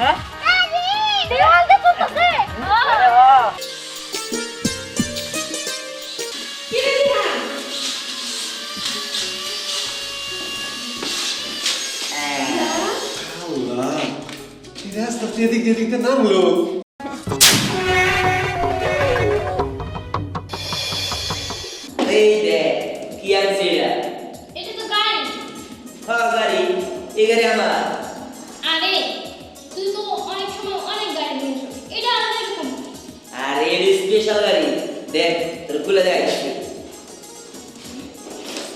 হ্যাঁ দেওয়াল দিয়ে চলতেছে আরে হ্যাঁ কি রে দিহান আল্লাহ কি রাস্তা এদিক এদিকে নামলো এই দেখ কি আছে এটা এটা তো গাড়ি হ্যাঁ গাড়ি এই গাড়ি আমার আরে তুই তো অনেক সময় অনেক গাড়ি নিয়েছিস এটা আলাদা এরকম আর এর স্পেশাল গাড়ি দেখ তোর খুলে দেখ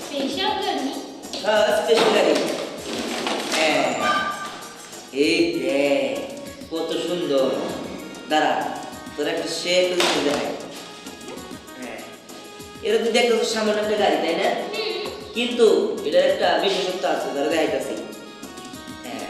স্পেশাল গাড়ি হ্যাঁ স্পেশাল গাড়ি হ্যাঁ এই দেখ কত সুন্দর দাঁড়া তোর একটা শেপ দেখায় হ্যাঁ এটা তুই দেখতে তো সামান্য একটা গাড়ি তাই না কিন্তু এটার একটা বিশেষত্ব আছে ধরে দেখাইতেছি হ্যাঁ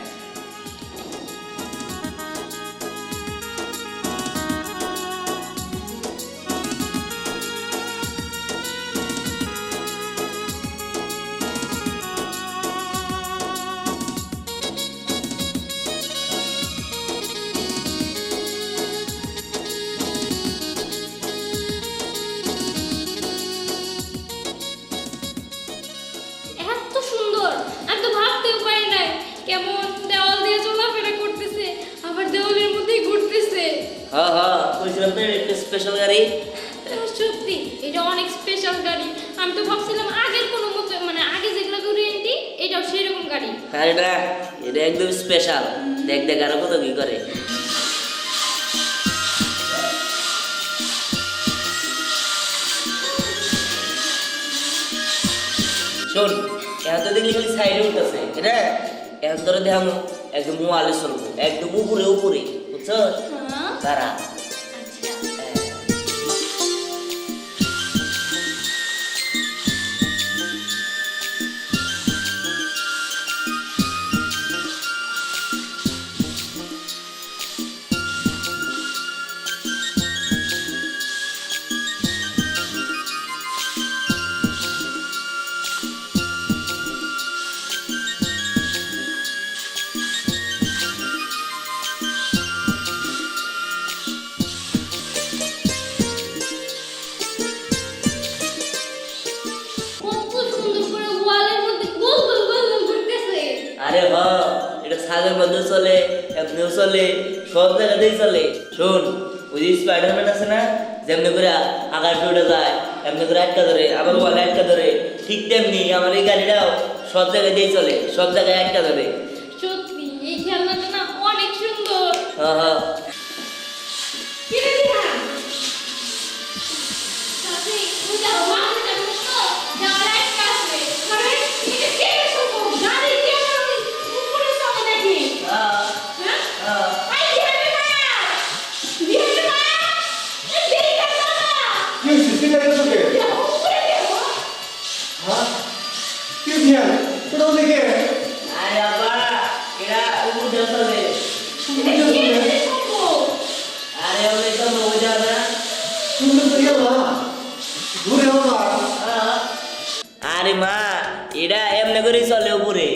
এত সুন্দর আমি তো ভাবতেও পারি নাই কেমন দেওয়াল দিয়ে চলাফেরা করতেছে আবার দেওয়ালের মধ্যেই ঘুরতেছে হ্যাঁ হ্যাঁ বলছিলাম তো একটা স্পেশাল গাড়ি সত্যি এটা অনেক স্পেশাল গাড়ি আমি তো ভাবছিলাম আগের কোনো মতো মানে আগে যেগুলো রেন্টি এটাও সেরকম গাড়ি আরে না এটা একদম স্পেশাল দেখ দেখ আরো কত কি করে শোন এখন তো দেখলি খালি সাইডে উঠতেছে এটা এখন তোরা দেখানো একদম মোয়ালে চলবো একদম উপরে উপরে বুঝছো হ্যাঁ তারা আচ্ছা কত সুন্দর করে ওয়ালের মধ্যে গোল গোল গোল গোল ঘুরতেছে আরে হ্যাঁ এটা ছাদের মধ্যে চলে এমনিও চলে সব জায়গাতেই চলে শোন ওই যে স্পাইডারম্যান আছে না যেমনি করে আকাশে উঠে যায় এমনি করে আটকা ধরে আবার বলে আটকা ধরে ঠিক তেমনি আমার এই গাড়িটাও সব জায়গাতেই চলে সব জায়গায় আটকা ধরে সত্যি এই খেলনাটা না অনেক সুন্দর হ্যাঁ হ্যাঁ কি রে দিহান সাথে ওই যাও মাঝে যাবো তো যাওয়ার এক কাছে মানে এটা কেটে সম্ভব গাড়ি কেমন উপরে চলে নাকি হ্যাঁ হ্যাঁ হ্যাঁ আই দিহান মা দিহান মা এই দিহান মা কি হয়েছে সেটা এটা তোকে উপরে দেখো হ্যাঁ কি ধ্যান তোরা দেখে আরে বাবা এরা উপর দিয়ে চলে এটা কেটে সম্ভব আরে ওই তো ওই যাবে না সুন্দর তো গেল ঘুরে বাবা হ্যাঁ। আরে মা এরা এমনি করেই চলে উপরে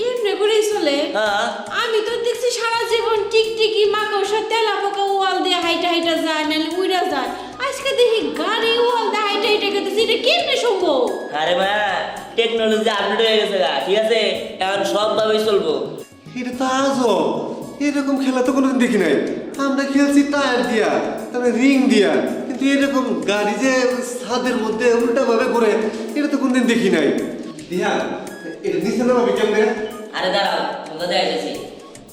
এমনি করেই চলে হ্যাঁ আমি তো দেখছি সারা জীবন টিকটিকি মাকড়সা তেলা পোকা ওয়াল দিয়ে হাইটা হাইটা যায় নাহলে উইরা যায় আজকে দেখি গাড়ি ওয়াল দিয়ে হাইটা হাইটা গেছে এটা কেমনে সম্ভব আরে মা টেকনোলজি আপডেট হয়ে গেছে গা ঠিক আছে এখন সব ভাবেই চলবো এটা তো আজব এরকম খেলা তো কোনোদিন দেখি নাই আমরা খেলছি টায়ার দিয়া তারপরে রিং দিয়া কিন্তু এরকম গাড়ি যে ছাদের মধ্যে উল্টা ভাবে ঘুরে এটা তো কোনোদিন দেখি নাই দিয়া এটা নিচে নামাবি কেমনে আরে দাঁড়াও তোমরা দেখাইতেছি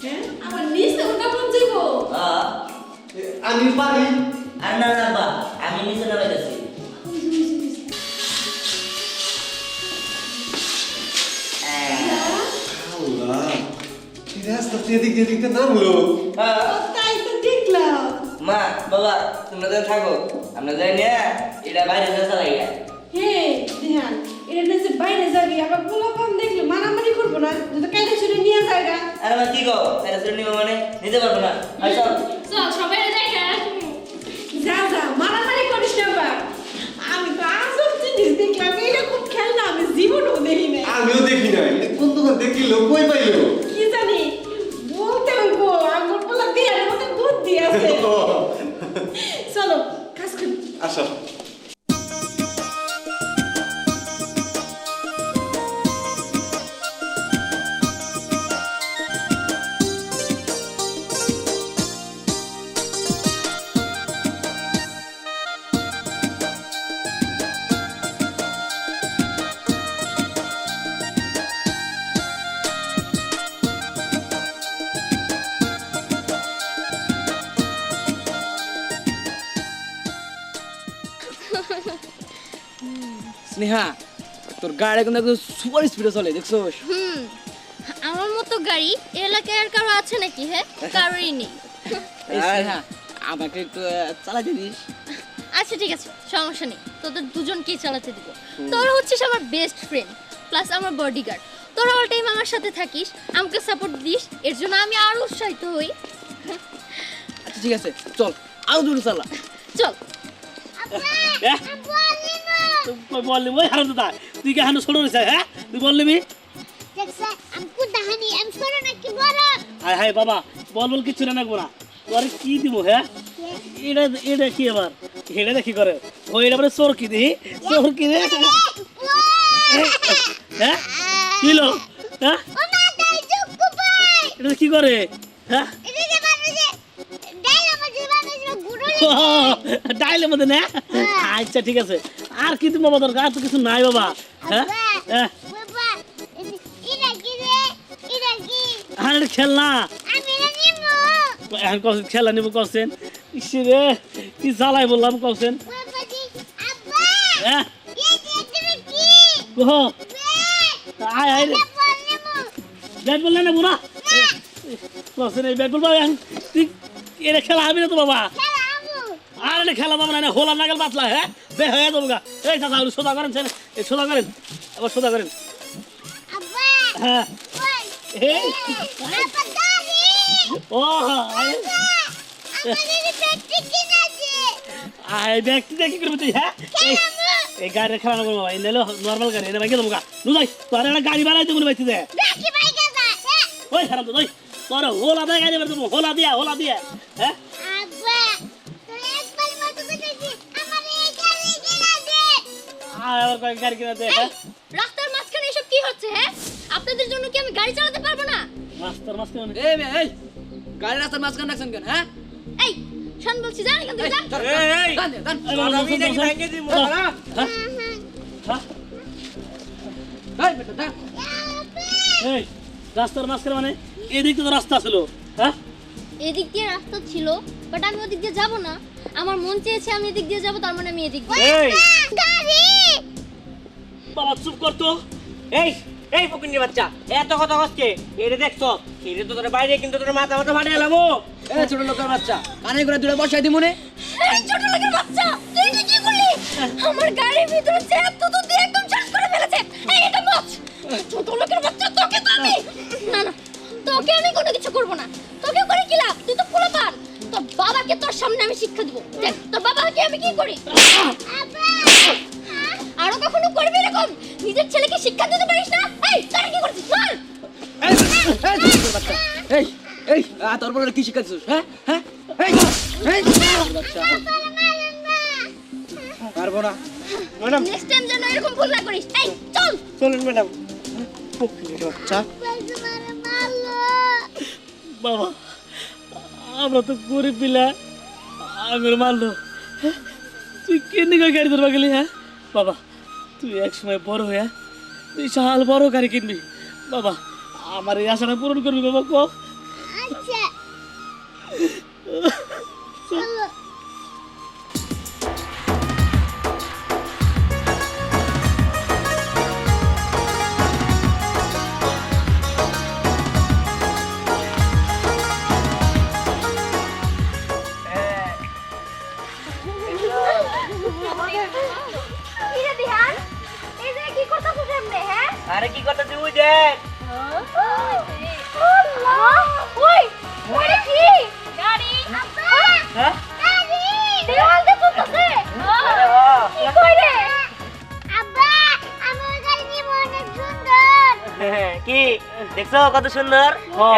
হ্যাঁ আবার নিচে ওটা কোন যাইব আমি পারি আর না না বা আমি নিচে নামাইতেছি আল্লাহ কি রাস্তা এদিক এদিকে নামলো তাই তো দেখলাম মা বাবা তোমরা তো থাকো আমরা যাই না এটা বাইরে যা চালাই হে ধ্যান এটা না যে বাইরে যাবি আবার পোলাপান দেখলে মারামারি করবো না যদি কাইলে ছুটে নিয়ে যায়গা আরে মা কি গো প্যারাসুট নিব মানে নিতে পারবো না আচ্ছা চল সবাই দেখে যা যা মারামারি করিস না বা আমি তো আজব জিনিস দেখলাম এরকম খেলনা আমি জীবনেও দেখি নাই আমিও দেখি নাই কোন দোকান দেখিলো কই পাইলো কি জানি বলতে হইব আঙ্গুর পোলা স্নেহা তোর গাড়ি কিন্তু একদম সুপার স্পিডে চলে দেখছোস? আমার মতো গাড়ি এলাকায় আর কারো আছে নাকি? হ্যাঁ, কারোরই নেই। এই স্নেহা আমাকে একটু চালাতে দিস। আচ্ছা ঠিক আছে, সমস্যা নেই, তোদের দুজনকেই চালাতে দিব। তোরা হচ্ছিস আমার বেস্ট ফ্রেন্ড প্লাস আমার বডিগার্ড। তোরা অল টাইম আমার সাথে থাকিস, আমাকে সাপোর্ট দিস, এর জন্য আমি আরো উৎসাহিত হই। আচ্ছা ঠিক আছে চল আরো দূরে চালা। চল। বললি ওই হারাম দাদা তুই কি হানো ছোট রয়েছে? হ্যাঁ তুই বললি হায় হায় বাবা বল কিছু না নাকবো না তোর কি দিব? হ্যাঁ এটা এটা কি আবার এটা কি করে? ও এটা বলে চোর কি দিই চোর কি রে? হ্যাঁ কি লো? হ্যাঁ এটা কি করে? হ্যাঁ ডাইলের মধ্যে না? আচ্ছা ঠিক আছে, আর কি তুমি বাবা দরকার? আর তো কিছু নাই বাবা। হ্যাঁ হ্যাঁ আর খেলনা এখন কছেন খেলা নিব কছেন? ইসে রে কি জ্বালাই বললাম কছেন? হ্যাঁ কহ আয় আয় রে ব্যাট বল না বুড়া কছেন এই ব্যাট বল এখন তুই এটা খেলা হবে না তো বাবা? আর এটা খেলা বাবা না হোলা নাগাল বাতলা। হ্যাঁ বে হয়ে যাবো গা। এই চাচা সোজা করেন এই সোজা করেন আবার সোজা করেন। হ্যাঁ এই ও আয় ব্যক্তি দেখি করবি তুই? হ্যাঁ এই গাড়ি খেলা না করবো এই নিলে নর্মাল গাড়ি এটা বাইকে দেবো গা। নুই তোর একটা গাড়ি বানাইতে মনে পাইছি দে ওই খারাপ তো তোর হোলা দেয় গাড়ি দেবো হোলা দিয়া হ্যাঁ গাড়ি কিনা দে। হ্যাঁ রাস্তার মাঝখানে এসব কি হচ্ছে? হ্যাঁ আপনাদের জন্য কি আমি গাড়ি চালাতে পারবো না? রাস্তার মাঝখানে এই মেয়ে এই গাড়ি রাস্তার মাঝখানে রাখছেন কেন? হ্যাঁ এই শান বলছি, জান এখান থেকে যান। আমি নাকি ভেঙে দিব না। এই রাস্তার মাঝখানে মানে এদিক তো রাস্তা ছিল। হ্যাঁ এদিক দিয়ে রাস্তা ছিল, বাট আমি ওদিক দিয়ে যাব না। আমার মন চেয়েছে আমি এদিক দিয়ে যাব, তার মানে আমি এদিক দিয়ে। এই গাড়ি বাবা চুপ কর তো। এই এই ফকিন্নির বাচ্চা এত কথা কসকে এটা দেখছো? এটা তো তোর বাইরে কিন্তু তোর মাথা ফাটে এলামো। এই ছোট লোকের বাচ্চা কানে করে দুটো বসাই দি মনে। এই ছোট লোকের বাচ্চা তুই এটা কি করলি? আমার গাড়ির ভিতরে চেপ তো তুই একদম চাষ করে ফেলেছে। এই এটা মাছ ছোট লোকের বাচ্চা, তোকে তো আমি না না তোকে আমি কোনো কিছু করব না। তোকে করে কি লাভ? তুই তো পোলাপান। তোর বাবাকে তোর সামনে আমি শিক্ষা দেব। দেখ তোর বাবাকে আমি কি করি। আরো কখনো করবি এরকম? নিজের ছেলেকে শিক্ষা দিতে পারিস না? এই তোরা কি করছিস? মার। এই এই তোর বলে কি শিখাচ্ছিস? হ্যাঁ হ্যাঁ এই এই বাচ্চা পারবো না ম্যাডাম নেক্সট টাইম যেন এরকম ভুল না করিস। এই চল চলুন ম্যাডাম। ফকিন্নির বাচ্চা বাবা আমরা তো গরিব পিলা আমার মারলো। তুই কেন গাড়ি ধরবা গেলি? হ্যাঁ বাবা তুই এক সময় বড় হয়ে বিশাল বড় গাড়ি কিনবি বাবা, আমার এই আশাটা পূরণ করবি বাবা। কো আচ্ছা আরে কি করতে তুই? ওই দেখ হ্যাঁ কি দেখছো কত সুন্দর?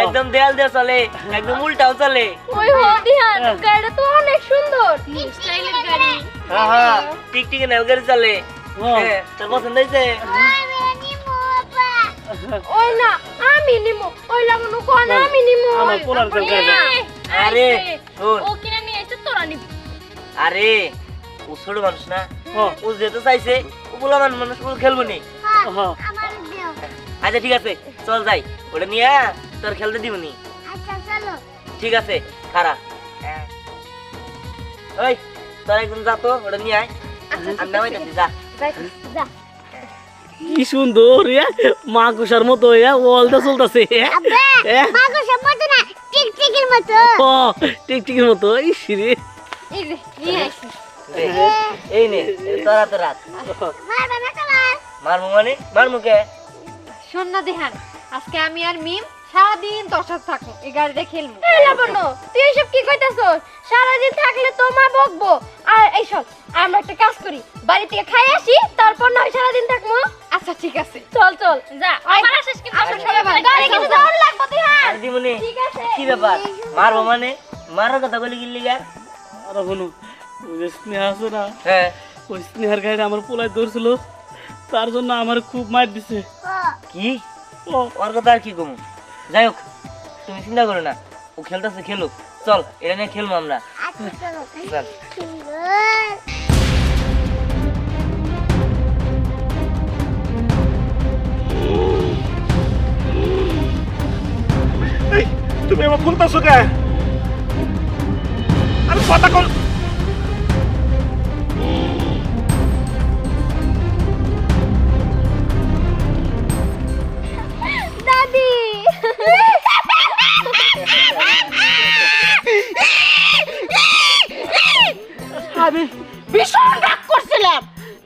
একদম দেয়াল দিয়ে চলে, একদম উল্টাও চলে। হ্যাঁ টিকটিকি নাও গাড়ি চলে। তোর পছন্দ হয়েছে? ওই না আমি নিমু, ওই লাগানো কোন আমি নিমু। আমার পোলার দরকার। আরে শোন, ও কিনা নিয়ে এসে তোরা নিবি। আরে ও ছোট মানুষ না, ও যেতে চাইছে ও বলা মানুষ ও খেলবো নি। হ্যাঁ আচ্ছা ঠিক আছে চল যাই, ওটা নিয়ে তোর খেলতে দিবনি। আচ্ছা চলো। ঠিক আছে খারাপ। ওই তোর একদম যা তো ওটা নিয়ে আয়, আমি নামাই যাচ্ছি, যা। যা। কি সুন্দর মাকুসার মতো ওয়ালটা চলতেছে মাকুসার মতো না, টিকটিকির মতো। টিকটিকির মতো ইসরে এই যে নিয়ে আসি। এই নে তোরা তো রাত মারবা না তোমার। মারমু মানে মারমু কে? শোন না দেহান, আজকে আমি আর মিম সারাদিন তোর সাথে থাকবো, এই গাড়িতে খেলবো। এই লাবণ্য, তুই এসব কি কইতাছস? সারাদিন থাকলে তো মা বকবো। আর এই সব আমরা একটা কাজ করি, বাড়ি থেকে খাই আসি, তারপর না হয় সারাদিন থাকবো। আচ্ছা ঠিক আছে, চল চল যা। আমার আসিস কি আসল সবাই ভালো। গাড়ি কিন্তু দৌড় লাগবো দেহান। আর দিমুনি ঠিক আছে। কি ব্যাপার মারবো মানে মারার কথা বলি গিলি গা? আরে বনু ওই যে স্নেহা আছে না, হ্যাঁ ওই স্নেহার গাড়িটা আমার পোলায় ধরছিল, তার জন্য আমার খুব মার দিছে। কি ওর কথা আর কি কমু? যাই হোক তুমি চিন্তা করো না, ও খেলতেছে খেলুক, চল এটা নিয়ে খেলবো আমরা। চল তুমি আমার খুলতেছো কে? আমি কথা কল দাদি আমি ভীষণ রাগ করছিলাম,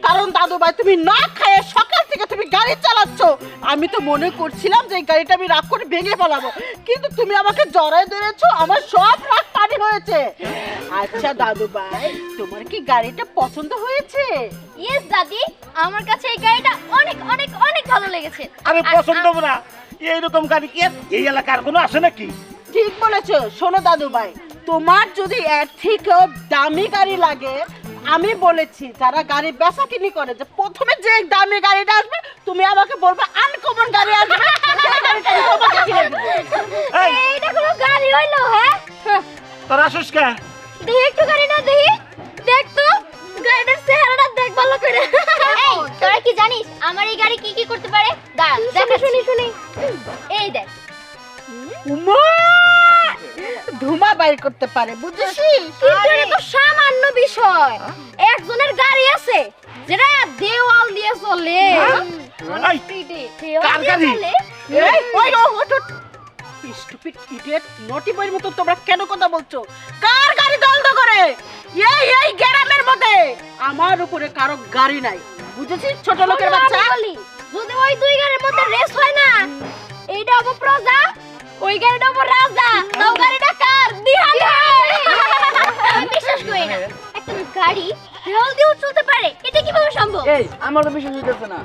কারণ দাদু ভাই তুমি না খায় সকাল থেকে তুমি গাড়ি চালাচ্ছ। আমি তো মনে করছিলাম যে এই গাড়িটা আমি রাগ করে ভেঙে ফেলাবো, কিন্তু তুমি আমাকে জড়ায় ধরেছো, আমার সব রাগ পানি হয়েছে। আচ্ছা দাদু ভাই, তোমার কি গাড়িটা পছন্দ হয়েছে? ইয়েস দাদি, আমার কাছে এই গাড়িটা অনেক অনেক অনেক ভালো লেগেছে। আমি আর পছন্দ না এইরকম গাড়ি কি এই এলাকার কোনো আছে নাকি? ঠিক বলেছো। শোনো দাদু ভাই, তোমার যদি এর থেকেও দামি গাড়ি লাগে, আমি বলেছি যারা গাড়ি বেচা কিনি করে যে প্রথমে যে দামি গাড়িটা আসবে তুমি আমাকে বলবে আনকমন গাড়ি আসবে, সেই গাড়িটা আমি তোমাকে কিনে দেবো। এই এইটা কোনো গাড়ি হইলো? হ্যাঁ তোরা আসিস কে? দেখি একটু গাড়িটা দেখি, দেখ তো গাড়িটার চেহারাটা দেখ ভালো করে। এই তোরা কি জানিস আমার এই গাড়ি কি কি করতে পারে? দাঁড়া দেখা শুনি শুনি। এই দেখ, উমা! ধুমা বাইর করতে পারে, বুঝছিস? কিন্তু এটা তো সামান্য বিষয়। একজনের গাড়ি আছে যেটা দেওয়াল দিয়ে চলে। এই, দেওয়াল কার দিয়ে গাড়ি? চলে? এই ওই স্টুপিড ইডিয়েট, নটি বইয়ের মতো তোমরা কেন কথা বলছো? কার গাড়ি দলদ করে? এই গ্রামের মধ্যে আমার উপরে কারো গাড়ি নাই, বুঝেছিস ছোট লোকের বাচ্চা? বলি, যদি ওই দুই গাড়ির মধ্যে রেস হয় না, এইটা হবো প্রজা, ওই গাড়িটা হবো রাজা। তাও গাড়িটা কার? দিহান। আমি বিশ্বাস করি না একটা গাড়ি দেওয়াল দিয়েও চলতে পারে, এটা কিভাবে সম্ভব? এই আমার তো বিশ্বাস হইতেছে না।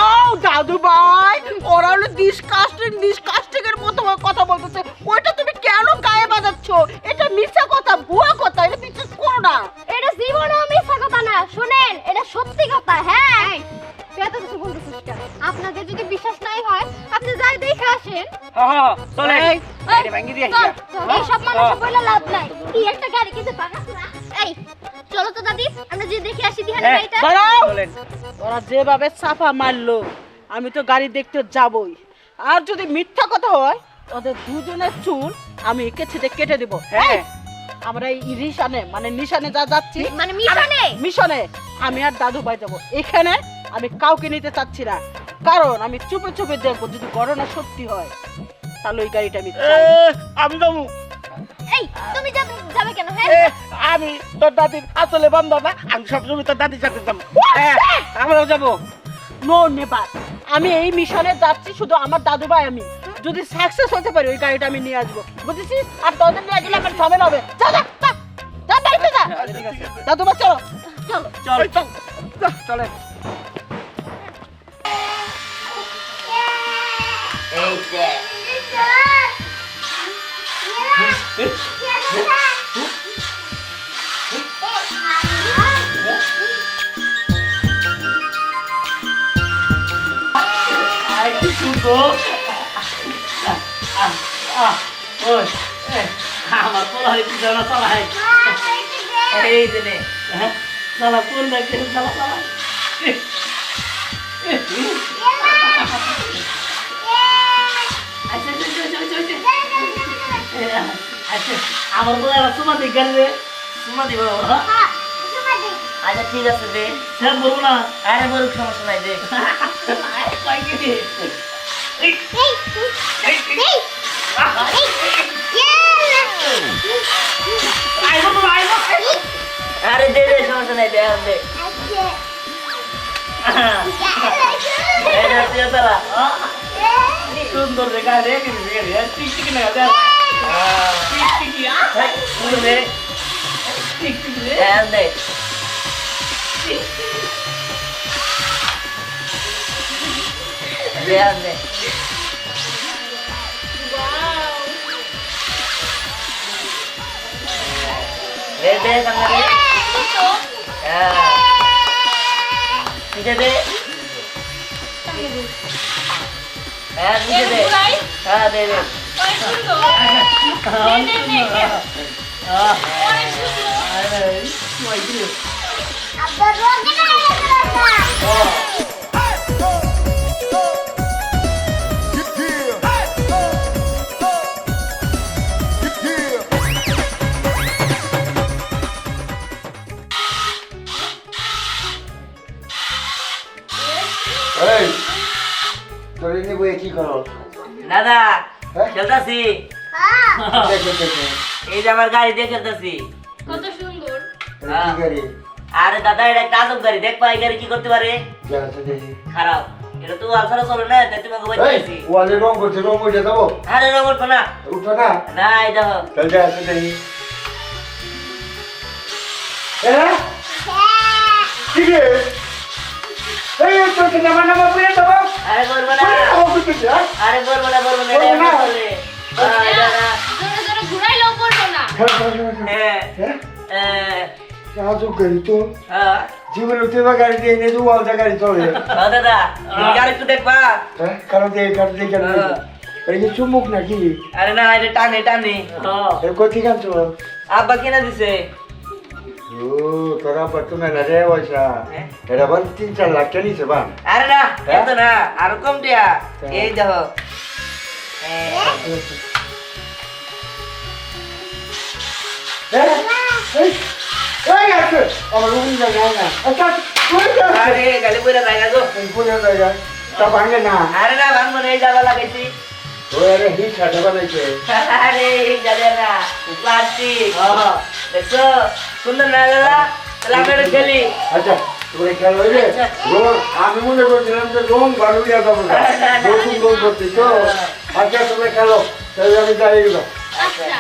ও দাদু ভাই, ওরা হলো ডিসকাস্টিং এর মতো কথা বলতেছে, ওইটা তুমি কেন গায়ে বাজাচ্ছ? এটা মিথ্যা কথা, ভুয়া কথা, এটা বিশ্বাস করো না। এটা জীবনেও মিথ্যা কথা না, শুনেন এটা সত্যি কথা। হ্যাঁ তুই এত কিছু বলতেছিস কেন? আপনাদের যদি বিশ্বাস নাই হয় আপনি যাই দেখে আসেন। হ্যাঁ চলে এই, গাড়ি ভাঙি দিয়ে চল, এই সব মানুষের বলে লাভ নাই, কি একটা গাড়ি কিনতে পারছ না? এই চলো তো দাদি, আমরা যে দেখে আসি দিহানের গাড়িটা। দাঁড়াও, চলেন। ওরা যেভাবে চাপা মারলো, আমি তো গাড়ি দেখতে যাবই। আর যদি মিথ্যা কথা হয়, ওদের দুজনের চুল আমি কেটে কেটে দেবো। হ্যাঁ, আমরা এই নিশানে মানে নিশানে যা যাচ্ছি, মানে মিশনে? মিশনে আমি আর দাদু ভাই যাবো। এখানে আমি কাউকে নিতে চাচ্ছি না, কারণ আমি চুপে চুপে দেখবো, যদি ঘটনা সত্যি হয় তাহলে ওই গাড়িটা আমি চাই। আমি যাবো। এই তুমি যাবে কেন? হ্যাঁ আমি তোর দাদির আসলে বান্ধব না, আমি সবসময় তোর দাদির সাথে যাবো। আমরাও যাবো। নো নেবার, আমি এই মিশনে যাচ্ছি শুধু আমার দাদু ভাই আমি। যদি সাকসেস হতে পারি ওই গাড়িটা আমি নিয়ে আসবো, বুঝেছিস? আর তোদের নিয়ে গেলে আমার ঝামেলা হবে। যা যা যা, যা বাড়িতে যা। দাদু ভাই চলো চলো চল চলেন। এই যে আই কি সুন্দর। ওই আমার পোলায় কি জানা চালাই। এই যে নে হ্যাঁ চালা কোন দেখে চালা চালা। আচ্ছা আমার পোলা তোমার দিক গেলে সুমা দিব আচ্ছা ঠিক আছে দে। স্যার বলবো না আরে বলুক, সমস্যা নাই দে। আরে দে দে, সমস্যা নাই, দে এখন দে। এই না, তুইও চালা। সুন্দর দেখা দেখে টিকটিকি না টিকটিকি এই, তুই দে। টিকটিকি এখন দে। দে এখন দে। দে দে, সামনে দে। হ্যাঁ। নিচে দে। হ্যাঁ, নিচে দে। হ্যাঁ, দে দে। এই তোর এনে বইয়ে কি করো? দাদা, হ্যাঁ? খেলতাছি। দেখো দেখো এই যে আমার গাড়ি দিয়ে খেলতাছি। কত সুন্দর। এটা কি গাড়ি? আরে দাদা, এটা একটা আজব গাড়ি। দেখবা এই গাড়ি কি করতে পারে? জানো তো দেখি। খারাপ। এটা তো আলসারা চলে না, তাই তোমাকে এই বলতেছি। ওয়ালে রং করছে, রং উঠে যাবো? আরে রং উঠবো না। উঠো না? না, এই দেখো। তাহলে যা আছে দেখি। হ্যাঁ কি রে? এই তোর কি নামা নামা পুরে যাবো? আরে বলবো না। ও কিছু যা। আরে বলবো না, বলবো না। বলবো এটা না? এমন চলে। দাদা। জোরে জোরে ঘুরাইলেও পড়বো না। হ্যাঁ। হ্যাঁ আজব গাড়ি তো। হ্যাঁ। জীবনে উঠে বা গাড়ি দিয়ে নিয়ে তো ওয়ালটা গাড়ি চলে। হ্যাঁ দাদা, তুমি গাড়ি একটু দেখবা। হ্যাঁ কারণ দিয়ে গাড়ি দিয়ে কেন? এটা কি চুম্বক নাকি? আরে না, এটা টানে টানে। এর কোথেকে কাঁদছো? আব্বা কিনা দিছে। ও তোরা বাচ্চা মেলা রে পয়সা এটা বল 3-4 লাখ টাকা নিছে বা? আরে না, এত না, আরো কম টিয়া। এই দেখো। এই আছে আমার রুম না না আচ্ছা তুই যা আরে গালি পয়লা জায়গা গো। এই কোন জায়গা তা ভাঙে না আরে না, ভাঙবো না, এই জায়গা লাগাইছি। ওই আরে হিট ছাড়া বানাইছে আরে এই জায়গা না, প্লাস্টিক। দেখছো সুন্দর না দাদা? তাহলে আমরা এটা খেলি। আচ্ছা তোরে খেয়াল হইবে রং আমি মনে করছিলাম যে রং বাড়ুইয়া যাবো না নতুন রং করছিস তো আচ্ছা তোমরা খেলো তাহলে আমি যাই গেলাম আচ্ছা।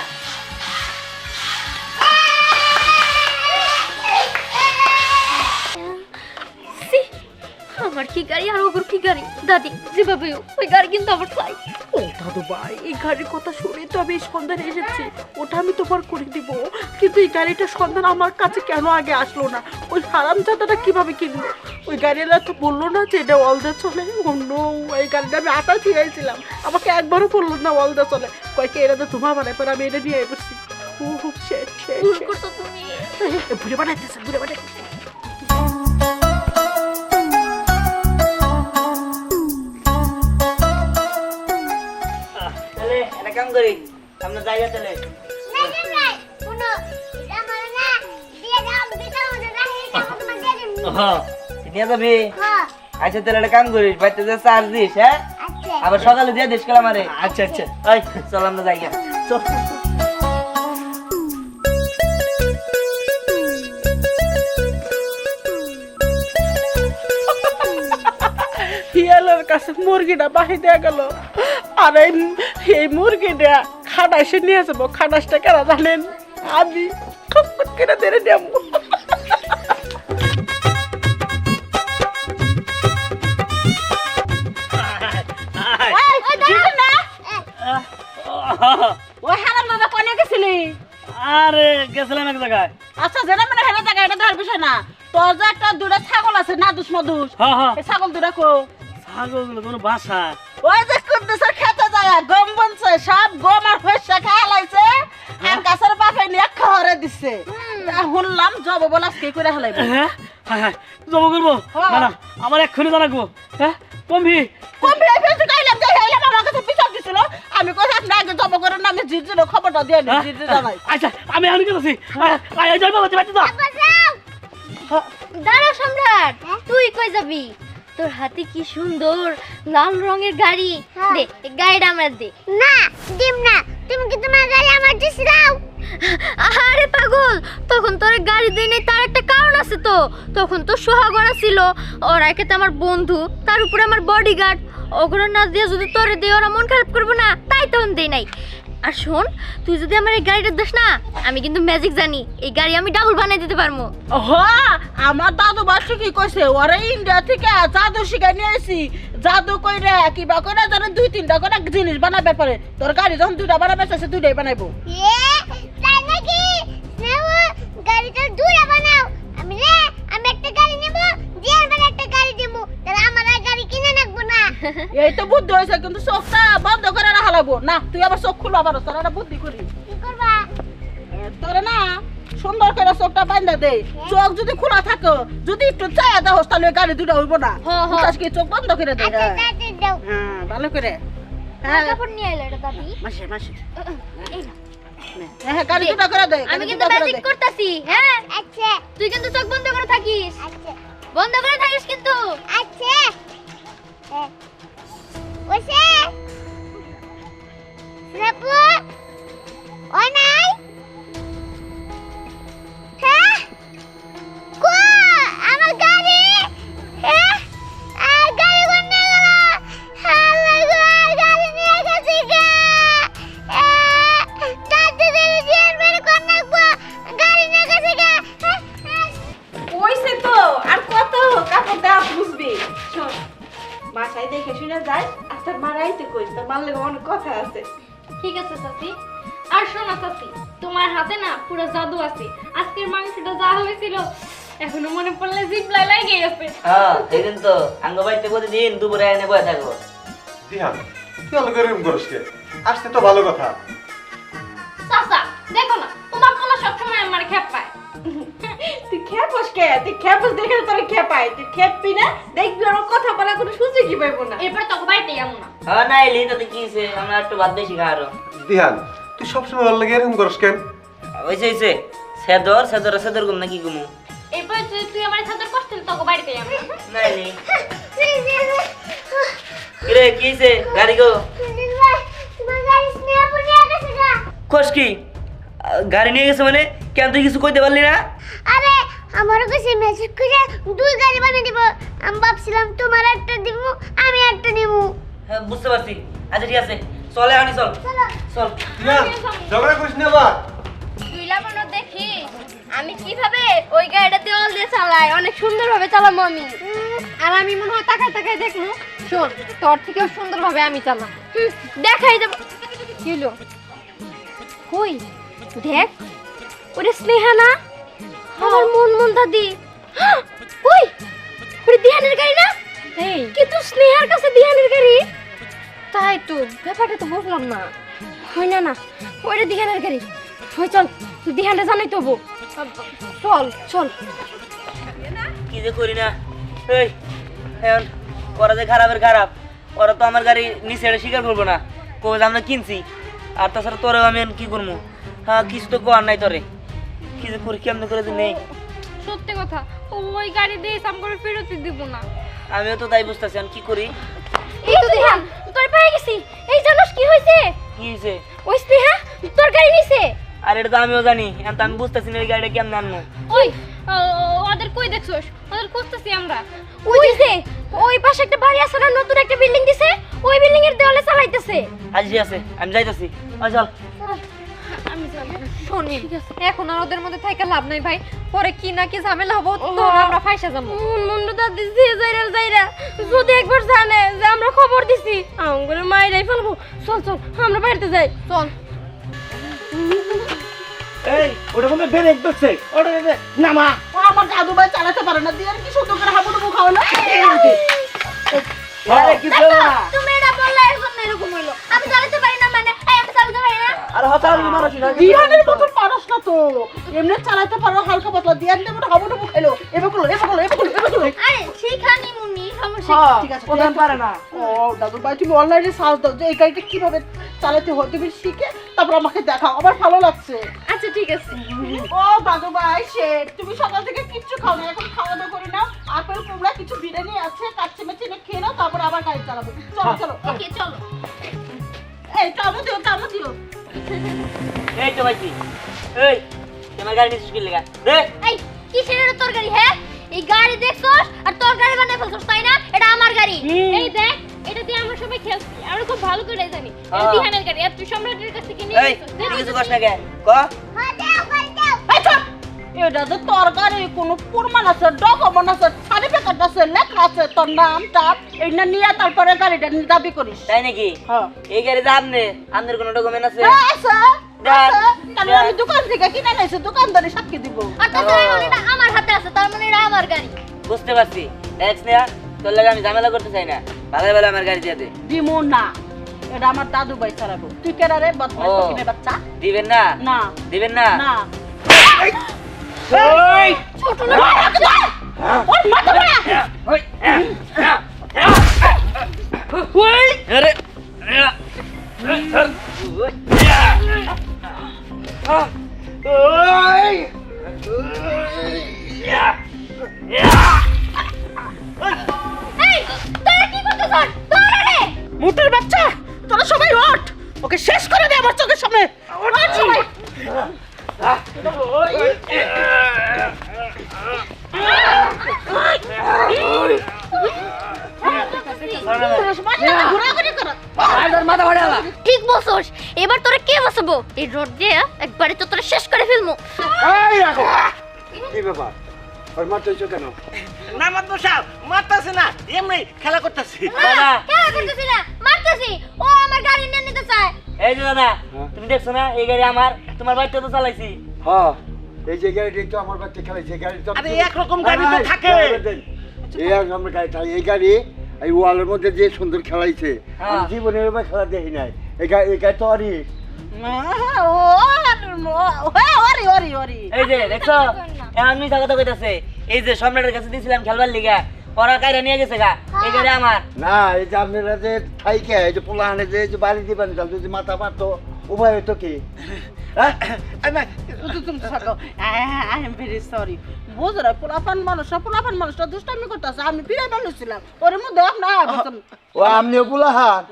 সি, আমার কি গাড়ি আর ওগুর কি গাড়ি? দাদি যেভাবে হোক, ওই গাড়ি কিন্তু আমার চাই। ও দাদু ভাই এই গাড়ির কথা শুনে তো আমি এই সন্ধান এসেছি, ওটা আমি তোমার করে দিব, কিন্তু এই গাড়িটার সন্ধান আমার কাছে কেন আগে আসলো না? ওই হারামজাদাটা কিভাবে কিনলো? ওই গাড়িওয়ালা তো বললো না যে এটা ওয়ালদা চলে। অন্য এই গাড়িটা আমি আটা ফিরাইছিলাম, আমাকে একবারও বললো না ওয়ালদা চলে, কয়েকে এটা তো তোমার বানায় পর আমি এটা নিয়ে এসেছি। ও শেট শেট ভুল করছো তুমি। ঘুরে বানাইতেছে ঘুরে বানাইতেছে। তাহলে একটা কাম করি, আমরা জায়গা চলে। হ্যাঁ নিয়ে যাবি? আচ্ছা তাহলে একটা কাম করিস, বাড়িতে যা চার্জ দিস। হ্যাঁ, আবার সকালে দিয়ে দিস কাল আমারে। আচ্ছা আচ্ছা ওই চল আমরা জায়গা। চল হিয়ালের কাছে মুরগিটা বাহি দেয়া গেল, আর এই মুরগিটা খাটাসে নিয়ে যাবো। খাটাসটা কেন জানেন? আমি খপখপ করে ধরে নেবো। ওই হারাম দাদা কোনে গেছিলি? আরে গেছিলাম এক জায়গায়। আচ্ছা যেটা মানে হেলে জায়গা এটা দেখার বিষয় না। তোর যে একটা দুটা ছাগল আছে না দুস মধুস, হ্যাঁ হ্যাঁ এই ছাগল দুটা কো? ছাগলগুলো কোনো বাসা। ওই যে কুদ্দুসের খেতে যায় গম বনছে, সব গম আর হইছে খায় লাইছে, আর গাছের বাপে নিয়ে খাওয়ারে দিছে। শুনলাম জব বলা কে করে হেলাইবে। হ্যাঁ হ্যাঁ হ্যাঁ জমা করবো না, আমার এক্ষুনি জানাবো। হ্যাঁ কমবি কোন বিয়ে ফেলতে গাইলাম যে হেলাম আমার কাছে বিচার দিছিল। আমি কই আপনি আগে জব করেন না, আমি জিজির খবরটা দিয়ে নি, জিজি জানাই। আচ্ছা আমি আমি গেছি। যাই বাবা, বাচ্চা দাও। দাঁড়া সম্রাট, তুই কই যাবি? তোর হাতে কি সুন্দর লাল রঙের গাড়ি, দে এই গাড়িটা আমার দে। না দিম না, তুমি কি তোমার গাড়ি আমার দিছ দাও? আরে পাগল, তখন তোর গাড়ি দেই নাই তার একটা কারণ আছে তো। তখন তো সোহাগরা ছিল, ওরা একে তো আমার বন্ধু, তার উপরে আমার বডিগার্ড। ওগুলো না দিয়ে যদি তোরে দেই ওরা মন খারাপ করবো না, তাই তখন দেই নাই। আর শোন, তুই যদি আমার এই গাড়িটা দিস না, আমি কিন্তু ম্যাজিক জানি, এই গাড়ি আমি ডাবল বানাই দিতে পারবো। হ্যাঁ, আমার দাদু বাসু কি কইছে, ওরা ইন্ডিয়া থেকে জাদু শিখে নিয়ে আসি। জাদু কইরা কিবা করে জানে 2-3টা করে জিনিস বানাবে পারে। তোর গাড়ি যখন 2টা বানাবে সে 2টাই বানাইবো। তাই নাকি? গাড়িটা দুইটা বানাও। আমি একটা গাড়ি নেব, জিয়ার বেলা একটা গাড়ি দেব, তাহলে আমার আর গাড়ি কিনে রাখবো না। এই তো বুদ্ধি হয়েছে, কিন্তু চোখটা বন্ধ করে রাখা লাগবো। না, তুই আবার চোখ খুলবা পারো, তোর একটা বুদ্ধি করি। কি করবা? তোরে না সুন্দর করে চোখটা বান্ধা দে। চোখ যদি খোলা থাকে, যদি একটু চায়া দাও, তাহলে গাড়ি 2টা হইব না। বুঝাস কি, চোখ বন্ধ করে দে। আচ্ছা দাদি দাও। হ্যাঁ, ভালো করে। হ্যাঁ, কাপড় নিয়ে এলো এটা দাদি। মাসে মাসে এই না, হ্যাঁ, গাড়ি 2টা করে দে। আমি কিন্তু ম্যাজিক করতেছি। হ্যাঁ আচ্ছা, তুই কিন্তু চোখ বন্ধ করে থাকিস। আচ্ছা, বন্ধ করে থাকিস কিন্তু। আচ্ছা ওসে রাপু ওই নাই। হ্যাঁ কো আমার গাড়ি। হ্যাঁ আর গাড়ি কোন গেল? আমার গাড়ি নিয়ে গেছে গা। দাদি দাদি জিয়ার বের কোন নাকবো, গাড়ি নিয়ে গেছে গা। কইছে তো আর কত কাপড় দেওয়া বুঝবি। শোন, বাসায় দেখে শুনে যাই, আর তোর মারাইতে কইস, তোর মারলে অনেক কথা আছে। ঠিক আছে চাচি। আর শোনো চাচি, তোমার হাতে না পুরো জাদু আছে। আজকের মাংসটা যা হয়েছিল এখনো মনে পড়লে জিভলাই লাগে গেছে। হ্যাঁ সেদিন তো আঙ্গ বাড়িতে প্রতিদিন দুপুরে এনে বসে থাকবো। দিহান, তুই আলো করে করিস কে? আসতে তো ভালো কথা। চাচা দেখো না, তোমার পোলা সবসময় আমার খেপ পায়। তুই খেপস কে? তুই খেপস দেখে তোর খেপাই, তুই খেপবি না, দেখবি ওর কথা বলা কোনো সুযোগই পাইবো না। এরপরে তোকে বাড়িতে যাবো না। হ্যাঁ না এলি তাতে কি হয়েছে, আমরা একটু ভাত বেশি খাওয়া আরো। দিহান, তুই সবসময় ভালো লাগে এরকম করিস কেন? হয়েছে সেদর গুম নাকি গুমু এরপরে তুই আমার সাথে কষ্ট তোকে বাড়িতে যাবো। না এলি কিরে কি হয়েছে? গাড়ি গো খোঁজ কি গাড়ি নিয়ে গেছে মানে? কেন তুই কিছু কইতে পারলি না? আরে আমার কাছে মেসেজ করে 2 গাড়ি বানিয়ে দিব। আমি ভাবছিলাম তোমার একটা দিব, আমি একটা নিব। হ্যাঁ বুঝতে পারছি। আচ্ছা ঠিক আছে, চলে আনি চল চল। দিহান, ঝগড়া করিস না বা। তুই লাগানো দেখিস আমি কিভাবে ওই গাড়িটাতে অল দিয়ে চালাই, অনেক সুন্দরভাবে চালাবো আমি। আর আমি মনে হয় তাকায় তাকায় দেখবো। শোন, তোর থেকেও সুন্দরভাবে আমি চালাম। দেখাই দেব। কি হলো? কই দেখ, ওরে স্নেহা না? আমার মন দাদি। কই ওরে দিহানের গাড়ি না? এই কিন্তু স্নেহার কাছে দিহানের গাড়ি। তাই তো, ব্যাপারটা তো বুঝলাম না। হয় না ওরে দিহানের গাড়ি। হয় চল, দিহানটা জানাই তবু। চল চল। কি যে করি না এই এখন ওরা যে খারাপের খারাপ, ওরা তো আমার গাড়ি নিচে এটা স্বীকার করবো না, কবে আমরা কিনছি। আর তাছাড়া তোরেও আমি এখন কি করবো? হ্যাঁ কিছু তো করার নাই তোরে, কি যে করি কেমন করে যে নেই। সত্যি কথা, ওই গাড়ি দিয়ে সাম করে ফেরত দিব না। আমিও তো তাই বুঝতেছি আমি কি করি। এই তো দিহান, তোর পেয়ে গেছি। এই জানোস কি হয়েছে? কি হয়েছে? ওই স্নেহা তোর গাড়ি নিছে। আর এটা তো আমিও জানি, এখন তো আমি বুঝতেছি না এই গাড়িটা কেমন আনবো। ওই ওদের কই দেখছস? ওদের খুঁজতেছি আমরা। ওই যে ওই পাশে একটা বাড়ি আছে না, নতুন একটা বিল্ডিং দিছে, ওই বিল্ডিং এর দেওয়ালে চালাইতেছে। আজ আছে আমি যাইতাছি। চল আমি যাব। শোনি, এখন আর ওদের মধ্যে থাকা লাভ নাই ভাই, পরে কি না কি ঝামেলা হবো তো আমরা ফাইসা যাবো। মুন্ডু দাদি যাইরা যদি একবার জানে যে আমরা খবর দিছি, আমগুলো মাইরাই ফেলবো। চল চল আমরা বাড়িতে যাই, চল। এই ওটা কোনো ব্রেক ধরছে, ওটা নামা। ও আমার দাদু ভাই চালাতে পারে না, দিয়ে কি সুন্দর করে হাবুডুবু খাওয়া না। আরে কিছু না। তুমি এটা বললে এখন এরকম হলো। আমি চালাতে পারি না মানে আমি চালাতে পারি না। আরে হতাল মারছ না। দিহানের মতন পারস না তো, এমনি চালাতে পারো হালকা পাতলা। দিয়ে হাবুডুবু খাইলো, এবার করলো। আরে সেখানে মুনি সমস্যা হ্যাঁ, ঠিক আছে, ওদের তুই পারে না। ও দাদু ভাই তুমি অনলাইনে সার্চ দাও যে এই গাড়িটা কিভাবে চালাতে হয় তুমি শিখে তারপর আমাকে দেখাও, আমার ভালো লাগছে। আচ্ছা ঠিক আছে ও দাদু ভাই তুমি সকাল থেকে কিচ্ছু খাও না, এখন খাওয়া দাওয়া করে নাও, আপেল কুমড়া কিছু বিরিয়ানি আছে কাচ্চি মেচি খেয়ে নাও, তারপর আবার গাড়ি চালাবে। চলো চলো ওকে চলো এই কামো দিও এই তো ভাইজি এই তোমার গাড়ি নিয়ে স্কুল লাগা রে এই কিসের তোর গাড়ি হ্যাঁ এই গাড়ি দেখছস আর তোর গাড়ি বানাই ফেলছস তাই না এটা আমার গাড়ি এই দেখ এটা দিয়ে আমরা সবাই খেলছি আমরা খুব ভালো করে জানি এটা দিহানের গাড়ি আর তুই সম্রাটের কাছ থেকে নিয়ে এই গেছিস তুই কিছু কষ্ট না কে ক এই চুপ! এটা যে তোর গাড়ি কোনো প্রমাণ আছে, ডকুমেন্ট আছে, সার্টিফিকেট আছে, লেখা আছে তোর নামটা, এইটা নিয়ে তারপরে গাড়িটা নিয়ে দাবি করিস। তাই নাকি হ্যাঁ এই গাড়ি যা আপনি আপনার কোনো ডকুমেন্ট আছে হ্যাঁ, আছে দেখ, কারণ দেখ। আমি দোকান থেকে কিনে নিয়েছি, দোকানদারি সাক্ষী দিব। আর তাছাড়া এখন এটা আমার হাতে আছে তার মানে এটা আমার গাড়ি বুঝতে পারছি ট্যাক্স নেয়া তোর লাগে আমি ঝামেলা করতে চাই না ভালো ভালো আমার গাড়ি দিয়ে দে দিমু না, এটা আমার দাদু ভাই চালাবো। তুই কেনা রে বদমাশ ও। ফকিনের বাচ্চা? দিবেন না না দিবেন না না ওই ছোট না ওর মাথা পড়া ওই ওই আরে ওই এই তোরা কি করতেছস তোরা রে মুটের বাচ্চা, তোরা সবাই ওঠ, ওকে শেষ করে দে আমার চোখের সামনে। ওঠ সবাই। ঘোরাঘুরি করো। মাথা ফাটালা। ঠিক বলছস এবার তোরা কে বাঁচাবো এই রোড দিয়ে একবারে তো তোরা শেষ করে ফেলমু এই রাখো কি ব্যাপার ওর মারতেছো কেন না মাত্র সাহেব মারতাছে না, এমনি খেলা করতেছি। দাদা কেন করতেছি না মারতেছি ও আমার গাড়ি নিয়ে নিতে চায় এই যে দাদা তুমি দেখছো না এই গাড়ি আমার তোমার বাড়িতে তো চালাইছি হ্যাঁ এই যে গাড়িটা তো আমার বাচ্চা খেলাইছে গাড়ি তো আরে একরকম গাড়ি তো থাকে। এই আমার গাড়ি থাকে এই গাড়ি এই ওয়ালের মধ্যে যে সুন্দর খেলাইছে আমি জীবনে এবার খেলা দেখি নাই এই গাড়ি তো আরি ওরে এই যে দেখছো এখন মিথ্যা কথা কইতাছে এই যে সম্রাটের কাছে দিয়েছিলাম খেলবার লিগা ওরা কাইরা নিয়ে গেছে গা এই গাড়ি আমার না এই যে আপনারা যে থাইকে এই যে পোলাহানে যে বাড়ি দিবেন যদি মাথা পারতো উভয় হতো কি তুমি থাকো। I am very sorry. বুঝো না পোলাপান মানুষটা দুষ্টামি করতেছে, আমি ফিরে বেলুছিলাম ওর মধ্যে আপনার ও আপনিও পোলাহান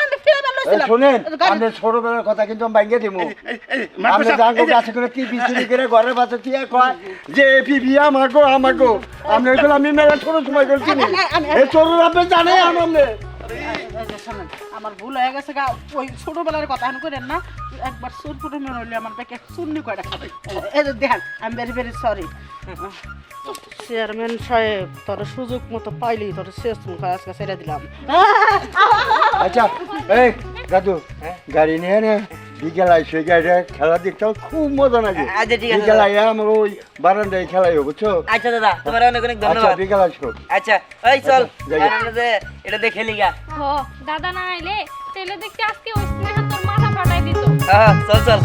আমি ফিরে বেলুছিলাম। শোনেন আপনি ছোটবেলার কথা কিন্তু আমি ভাঙ্গে দিব আপনি জানবো গাছে করে কি বিচুরি করে ঘরের বাচ্চা কি কয় যে পিবি আমাগো আপনি এগুলো আমি মেলা ছোট সময় করছি এই ছোট আপনি জানে আমাদের শোনেন আমার ভুল হয়ে গেছে গা, ওই ছোটবেলার কথা আমি করেন না, একবার সুরপুরে মনে হইলে আমার ব্যাগে চুন্নি করে এই যে দেখেন I am very very sorry. Chairman সাহেব তোর সুযোগ মতো পাইলি তোর শেষ মুখ আজকে ছেড়ে দিলাম। আচ্ছা এই দাদু গাড়ি নিয়ে নে বিকেল আইসে গাড়িটা খেলা দেখতে খুব মজা লাগে আচ্ছা ঠিক আছে বিকেল আইয়া আমার ওই বারান্দায় খেলাই বুঝছো আচ্ছা দাদা তোমার অনেক অনেক আচ্ছা ধন্যবাদ বিকেল আসো আচ্ছা ওই চল যাই। আমরা যে এটা দেখে লিগা ও দাদা না আইলে তাহলে দেখতে আজকে ওই স্নেহা তোর মাথা ফাটাই দিত হ্যাঁ চল চল